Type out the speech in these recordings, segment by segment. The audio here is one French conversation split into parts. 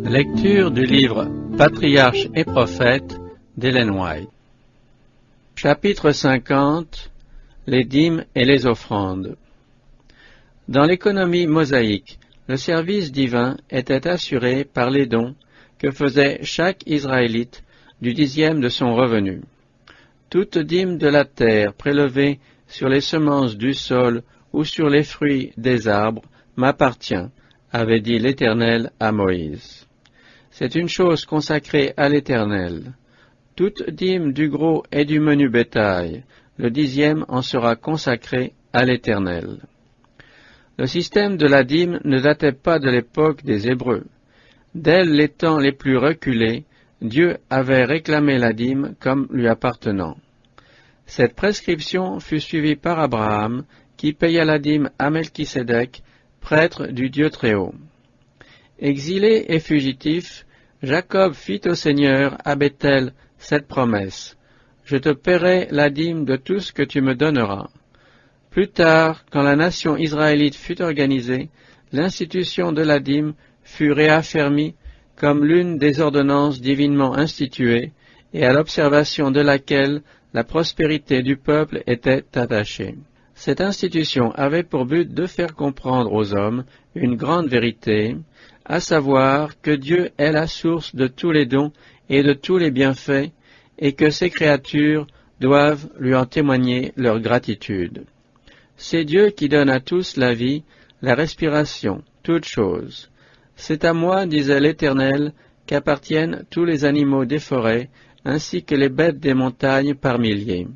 Lecture du livre Patriarches et prophètes d'Ellen White. Chapitre 50. Les dîmes et les offrandes. Dans l'économie mosaïque, le service divin était assuré par les dons que faisait chaque Israélite du 10e de son revenu. Toute dîme de la terre prélevée sur les semences du sol ou sur les fruits des arbres m'appartient, avait dit l'Éternel à Moïse. C'est une chose consacrée à l'Éternel. Toute dîme du gros et du menu bétail, le 10e en sera consacré à l'Éternel. Le système de la dîme ne datait pas de l'époque des Hébreux. Dès les temps les plus reculés, Dieu avait réclamé la dîme comme lui appartenant. Cette prescription fut suivie par Abraham, qui paya la dîme à Melchisédek, prêtre du Dieu Très-Haut. Exilé et fugitif, Jacob fit au Seigneur à Béthel cette promesse: « Je te paierai la dîme de tout ce que tu me donneras. » Plus tard, quand la nation israélite fut organisée, l'institution de la dîme fut réaffermie comme l'une des ordonnances divinement instituées et à l'observation de laquelle la prospérité du peuple était attachée. Cette institution avait pour but de faire comprendre aux hommes une grande vérité, à savoir que Dieu est la source de tous les dons et de tous les bienfaits, et que ses créatures doivent lui en témoigner leur gratitude. C'est Dieu qui donne à tous la vie, la respiration, toutes choses. C'est à moi, disait l'Éternel, qu'appartiennent tous les animaux des forêts, ainsi que les bêtes des montagnes par milliers.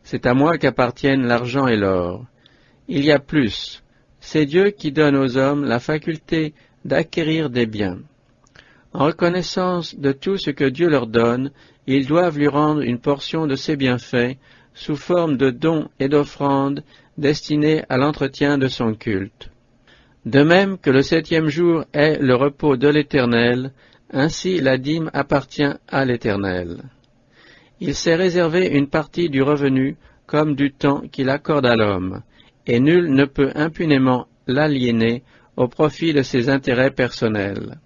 C'est à moi qu'appartiennent l'argent et l'or. Il y a plus. C'est Dieu qui donne aux hommes la faculté d'acquérir des biens. En reconnaissance de tout ce que Dieu leur donne, ils doivent lui rendre une portion de ses bienfaits sous forme de dons et d'offrandes destinés à l'entretien de son culte. De même que le 7e jour est le repos de l'Éternel, ainsi la dîme appartient à l'Éternel. Il s'est réservé une partie du revenu comme du temps qu'il accorde à l'homme, et nul ne peut impunément l'aliéner au profit de ses intérêts personnels.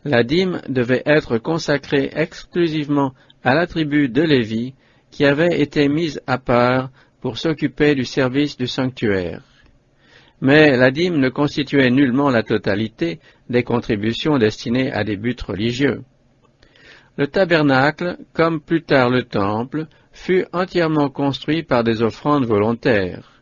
La dîme devait être consacrée exclusivement à la tribu de Lévi, qui avait été mise à part pour s'occuper du service du sanctuaire. Mais la dîme ne constituait nullement la totalité des contributions destinées à des buts religieux. Le tabernacle, comme plus tard le temple, fut entièrement construit par des offrandes volontaires.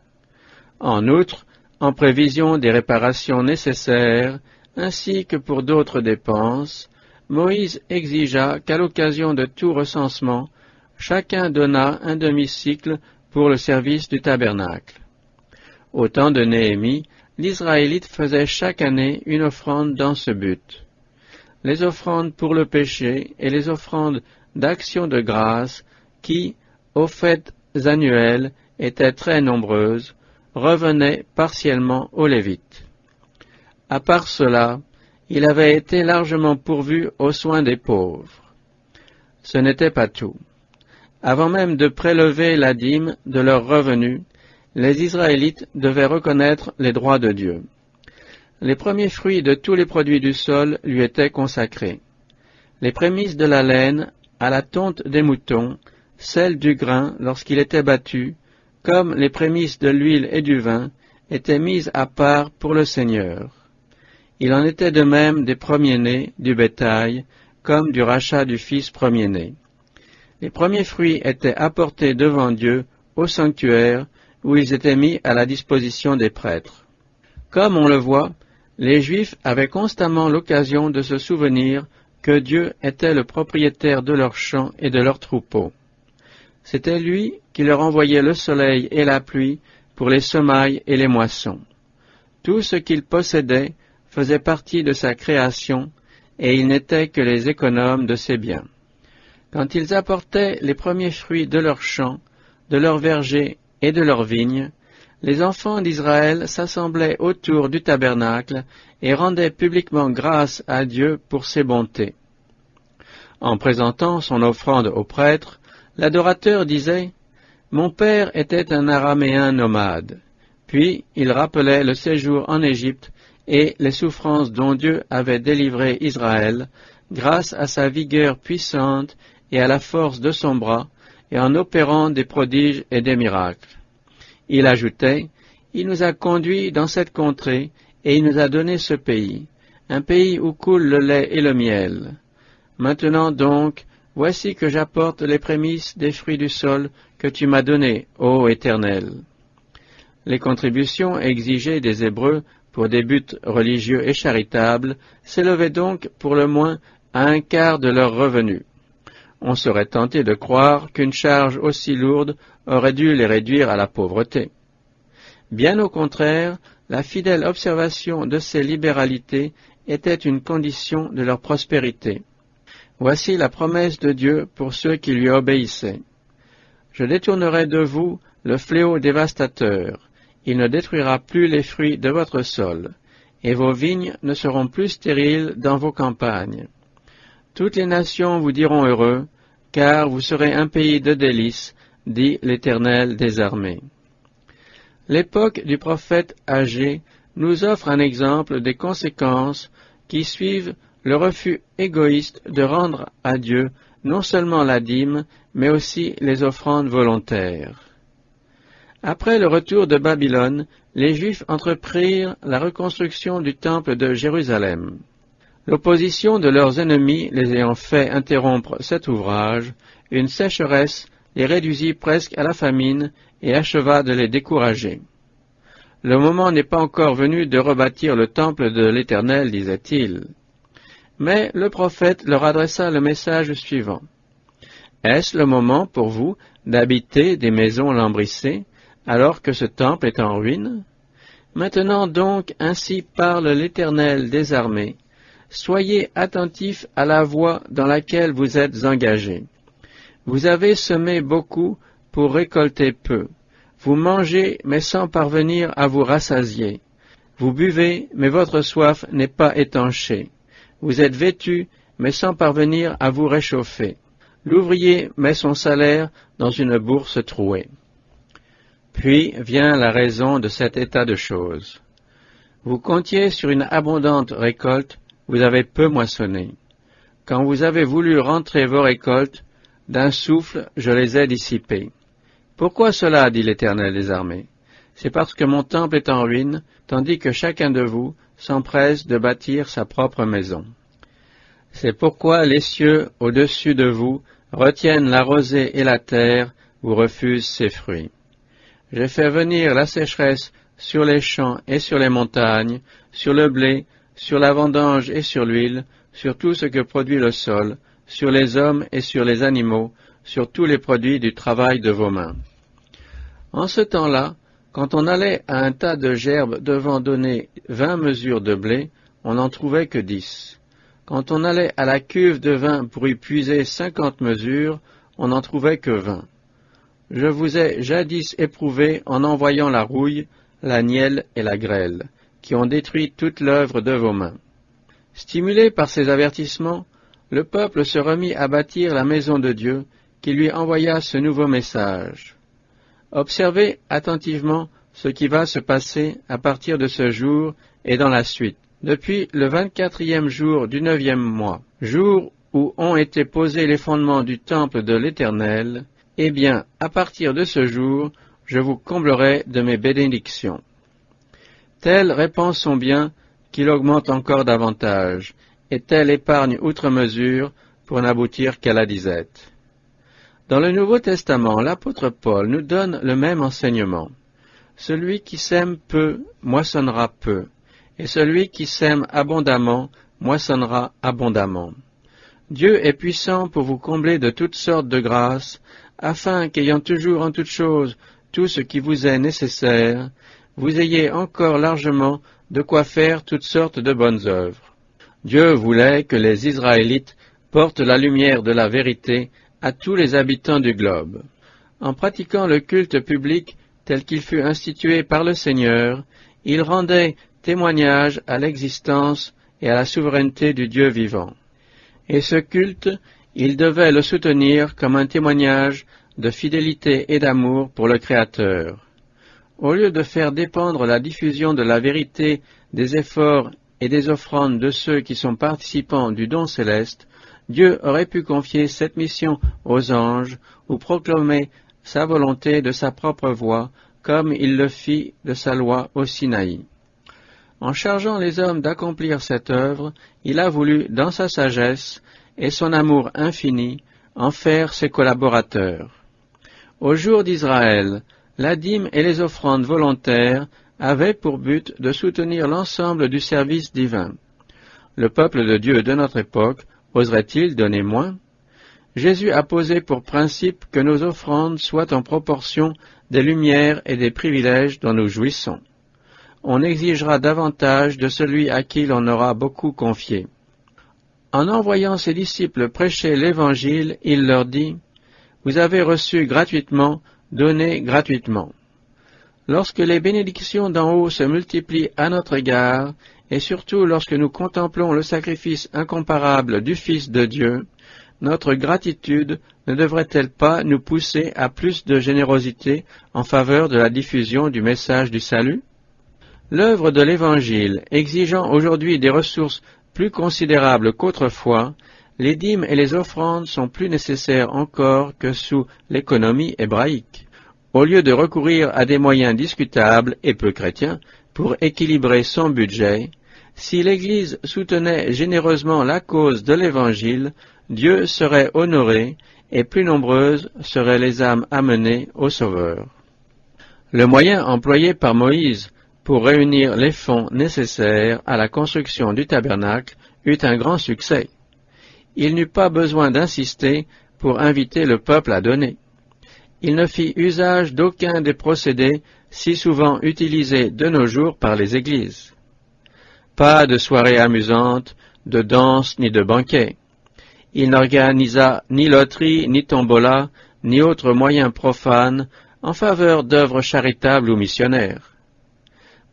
En outre, en prévision des réparations nécessaires, ainsi que pour d'autres dépenses, Moïse exigea qu'à l'occasion de tout recensement, chacun donnât un demi-cycle pour le service du tabernacle. Au temps de Néhémie, l'Israélite faisait chaque année une offrande dans ce but. Les offrandes pour le péché et les offrandes d'action de grâce qui, aux fêtes annuelles, étaient très nombreuses, revenaient partiellement aux Lévites. À part cela, il avait été largement pourvu aux soins des pauvres. Ce n'était pas tout. Avant même de prélever la dîme de leurs revenus, les Israélites devaient reconnaître les droits de Dieu. Les premiers fruits de tous les produits du sol lui étaient consacrés. Les prémices de la laine, à la tonte des moutons, celles du grain lorsqu'il était battu, comme les prémices de l'huile et du vin, étaient mises à part pour le Seigneur. Il en était de même des premiers-nés du bétail, comme du rachat du fils premier-né. Les premiers fruits étaient apportés devant Dieu au sanctuaire, où ils étaient mis à la disposition des prêtres. Comme on le voit, les Juifs avaient constamment l'occasion de se souvenir que Dieu était le propriétaire de leurs champs et de leurs troupeaux. C'était lui qui leur envoyait le soleil et la pluie pour les semailles et les moissons. Tout ce qu'ils possédaient faisait partie de sa création, et ils n'étaient que les économes de ses biens. Quand ils apportaient les premiers fruits de leurs champs, de leurs vergers et de leurs vignes, les enfants d'Israël s'assemblaient autour du tabernacle et rendaient publiquement grâce à Dieu pour ses bontés. En présentant son offrande au prêtre, l'adorateur disait « Mon père était un Araméen nomade ». Puis il rappelait le séjour en Égypte et les souffrances dont Dieu avait délivré Israël, grâce à sa vigueur puissante et à la force de son bras, et en opérant des prodiges et des miracles. Il ajoutait, « Il nous a conduits dans cette contrée, et il nous a donné ce pays, un pays où coule le lait et le miel. Maintenant donc, voici que j'apporte les prémices des fruits du sol que tu m'as donnés, ô Éternel. » Les contributions exigées des Hébreux pour des buts religieux et charitables s'élevaient donc pour le moins à un quart de leurs revenus. On serait tenté de croire qu'une charge aussi lourde aurait dû les réduire à la pauvreté. Bien au contraire, la fidèle observation de ces libéralités était une condition de leur prospérité. Voici la promesse de Dieu pour ceux qui lui obéissaient. « Je détournerai de vous le fléau dévastateur. Il ne détruira plus les fruits de votre sol, et vos vignes ne seront plus stériles dans vos campagnes. Toutes les nations vous diront heureux, car vous serez un pays de délices, dit l'Éternel des armées. » L'époque du prophète Agé nous offre un exemple des conséquences qui suivent le refus égoïste de rendre à Dieu non seulement la dîme, mais aussi les offrandes volontaires. Après le retour de Babylone, les Juifs entreprirent la reconstruction du temple de Jérusalem. L'opposition de leurs ennemis les ayant fait interrompre cet ouvrage, une sécheresse les réduisit presque à la famine et acheva de les décourager. Le moment n'est pas encore venu de rebâtir le temple de l'Éternel, disait-il. Mais le prophète leur adressa le message suivant. Est-ce le moment pour vous d'habiter des maisons lambrissées, alors que ce temple est en ruine? Maintenant donc, ainsi parle l'Éternel des armées. Soyez attentifs à la voie dans laquelle vous êtes engagés. Vous avez semé beaucoup pour récolter peu. Vous mangez, mais sans parvenir à vous rassasier. Vous buvez, mais votre soif n'est pas étanchée. Vous êtes vêtus, mais sans parvenir à vous réchauffer. L'ouvrier met son salaire dans une bourse trouée. Puis vient la raison de cet état de choses. Vous comptiez sur une abondante récolte, vous avez peu moissonné. Quand vous avez voulu rentrer vos récoltes, d'un souffle je les ai dissipées. Pourquoi cela, dit l'Éternel des armées? C'est parce que mon temple est en ruine, tandis que chacun de vous s'empresse de bâtir sa propre maison. C'est pourquoi les cieux au-dessus de vous retiennent la rosée et la terre vous refusent ses fruits. J'ai fait venir la sécheresse sur les champs et sur les montagnes, sur le blé, sur la vendange et sur l'huile, sur tout ce que produit le sol, sur les hommes et sur les animaux, sur tous les produits du travail de vos mains. En ce temps-là, quand on allait à un tas de gerbes devant donner 20 mesures de blé, on n'en trouvait que 10. Quand on allait à la cuve de vin pour y puiser 50 mesures, on n'en trouvait que 20. Je vous ai jadis éprouvé en envoyant la rouille, la nielle et la grêle, qui ont détruit toute l'œuvre de vos mains. Stimulé par ces avertissements, le peuple se remit à bâtir la maison de Dieu, qui lui envoya ce nouveau message. Observez attentivement ce qui va se passer à partir de ce jour et dans la suite. Depuis le 24e jour du 9e mois, jour où ont été posés les fondements du temple de l'Éternel, eh bien, à partir de ce jour, je vous comblerai de mes bénédictions. Tel répand son bien qu'il augmente encore davantage, et telle épargne outre mesure pour n'aboutir qu'à la disette. Dans le Nouveau Testament, l'apôtre Paul nous donne le même enseignement. Celui qui sème peu moissonnera peu, et celui qui sème abondamment moissonnera abondamment. Dieu est puissant pour vous combler de toutes sortes de grâces, afin qu'ayant toujours en toutes choses tout ce qui vous est nécessaire, vous ayez encore largement de quoi faire toutes sortes de bonnes œuvres. Dieu voulait que les Israélites portent la lumière de la vérité à tous les habitants du globe. En pratiquant le culte public tel qu'il fut institué par le Seigneur, ils rendaient témoignage à l'existence et à la souveraineté du Dieu vivant. Et ce culte, ils devaient le soutenir comme un témoignage de fidélité et d'amour pour le Créateur. Au lieu de faire dépendre la diffusion de la vérité des efforts et des offrandes de ceux qui sont participants du don céleste, Dieu aurait pu confier cette mission aux anges ou proclamer sa volonté de sa propre voix, comme il le fit de sa loi au Sinaï. En chargeant les hommes d'accomplir cette œuvre, il a voulu, dans sa sagesse et son amour infini, en faire ses collaborateurs. Au jour d'Israël, la dîme et les offrandes volontaires avaient pour but de soutenir l'ensemble du service divin. Le peuple de Dieu de notre époque oserait-il donner moins? Jésus a posé pour principe que nos offrandes soient en proportion des lumières et des privilèges dont nous jouissons. On exigera davantage de celui à qui l'on aura beaucoup confié. En envoyant ses disciples prêcher l'Évangile, il leur dit « Vous avez reçu gratuitement, donnez gratuitement ». Lorsque les bénédictions d'en haut se multiplient à notre égard, et surtout lorsque nous contemplons le sacrifice incomparable du Fils de Dieu, notre gratitude ne devrait-elle pas nous pousser à plus de générosité en faveur de la diffusion du message du salut? L'œuvre de l'Évangile exigeant aujourd'hui des ressources plus considérables qu'autrefois, les dîmes et les offrandes sont plus nécessaires encore que sous l'économie hébraïque. Au lieu de recourir à des moyens discutables et peu chrétiens pour équilibrer son budget, si l'Église soutenait généreusement la cause de l'Évangile, Dieu serait honoré et plus nombreuses seraient les âmes amenées au Sauveur. Le moyen employé par Moïse pour réunir les fonds nécessaires à la construction du tabernacle eut un grand succès. Il n'eut pas besoin d'insister pour inviter le peuple à donner. Il ne fit usage d'aucun des procédés si souvent utilisés de nos jours par les églises. Pas de soirées amusantes, de danses ni de banquets. Il n'organisa ni loterie, ni tombola, ni autres moyens profanes en faveur d'œuvres charitables ou missionnaires.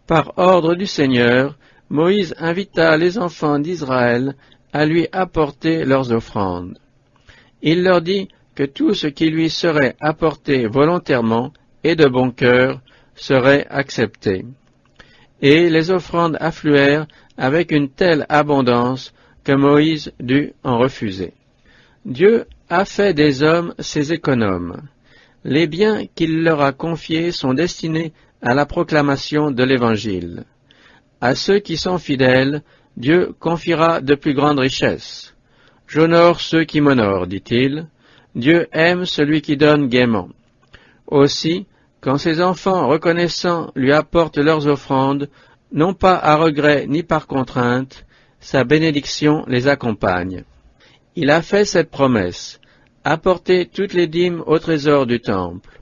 Par ordre du Seigneur, Moïse invita les enfants d'Israël à lui apporter leurs offrandes. Il leur dit que tout ce qui lui serait apporté volontairement et de bon cœur serait accepté. Et les offrandes affluèrent avec une telle abondance que Moïse dut en refuser. Dieu a fait des hommes ses économes. Les biens qu'il leur a confiés sont destinés à la proclamation de l'Évangile. À ceux qui sont fidèles, Dieu confiera de plus grandes richesses. « J'honore ceux qui m'honorent, dit-il. Dieu aime celui qui donne gaiement. » Aussi, quand ses enfants reconnaissants lui apportent leurs offrandes, non pas à regret ni par contrainte, sa bénédiction les accompagne. Il a fait cette promesse, « Apportez toutes les dîmes au trésor du temple. »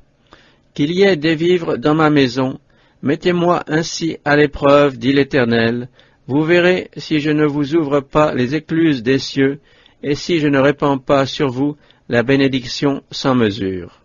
Qu'il y ait des vivres dans ma maison, mettez-moi ainsi à l'épreuve, dit l'Éternel, vous verrez si je ne vous ouvre pas les écluses des cieux, et si je ne répands pas sur vous la bénédiction sans mesure.